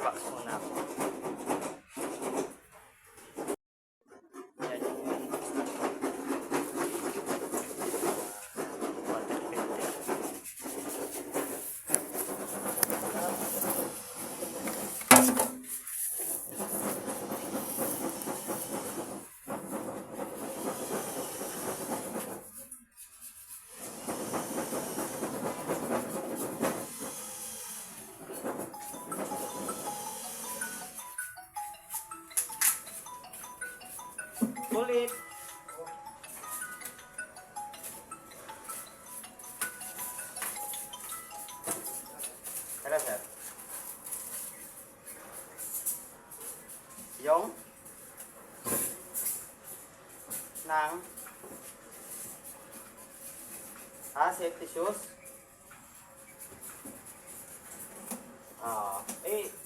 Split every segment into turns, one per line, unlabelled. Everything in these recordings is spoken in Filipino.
Wax muna ako. Yan yung water filter. Ulit. Hello, sir. Yung nang safety shoes.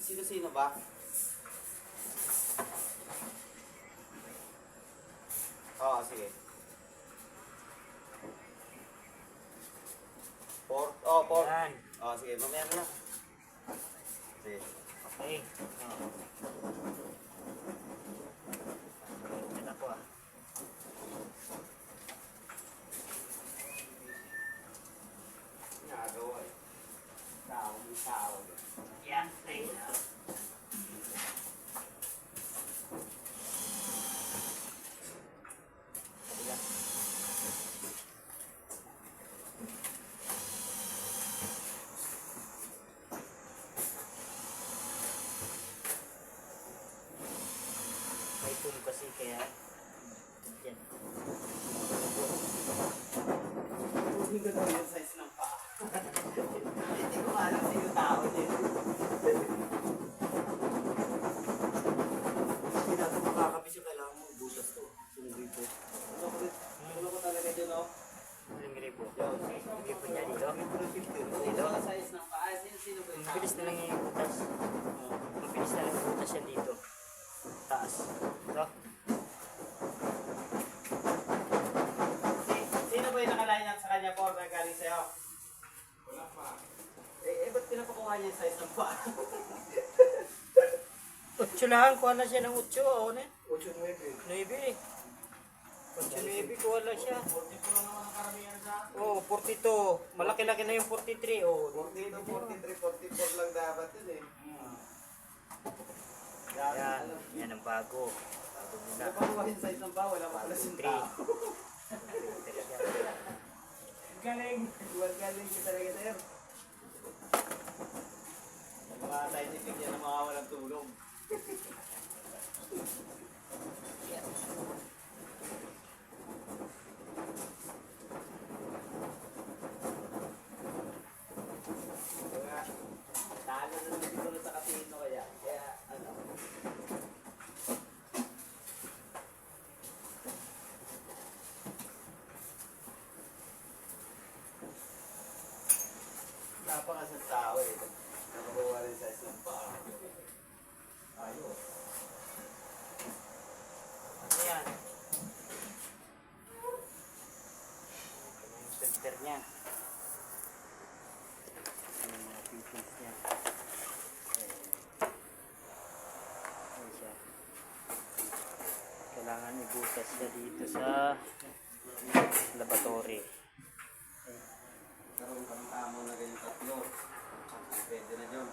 Sino-sino ba? Oo, sige. Port.
Yan.
Sige, mamaya na. Sige.
Okay. Yan ako ah.
Nagawa eh. Tao.
Yan. Play na. May tool kasi kaya yan.
Hindi ko daw yung size ng paa. Hindi ko alam sino tao din. Hindi natin makakabis yung kailangan mo. Butas to. Sumugay po. Ano ko talaga dyan, no?
Yung gripo.
Yung
Gripo niya dito.
Dito ang size ng paa. Sino ba yung tao?
Mabilis na lang yung butas. Mabilis na lang yung butas yan dito. Taas. Ito.
Sino ba yung nakalain yan sa kanya po na galing sa'yo? Wala pa. Ba't pinapakuha niya yung size ng paa?
8 lang. Kuha na siya ng 8. Ako na.
8-9.
9. 8-9. Kuha lang siya.
42 lang naman ang karamihan sa akin.
Oh, 42. Malaki-laki na yung 43. Oh.
42, 43, 44 lang dapat yun eh.
Yan. Yan ang bago. Bago muna.
Napakuha yung size ng paa, wala maalas yung
3.
tao. Galing! Galing ka talaga sir. Yung mga scientific yan ang mga walang tulong. Talo na dito sa kasino kaya. Kaya ano. Napakasang tao eh. Nakukuha rin sa isang paa. Ayos.
Ano yan? Ito yung filter niya. Ano yung mga pieces niya. Ayan siya. Kailangan ibutas siya dito sa laboratory.
Karoon kami amo na ganyan tatlo. Pwede na dyan.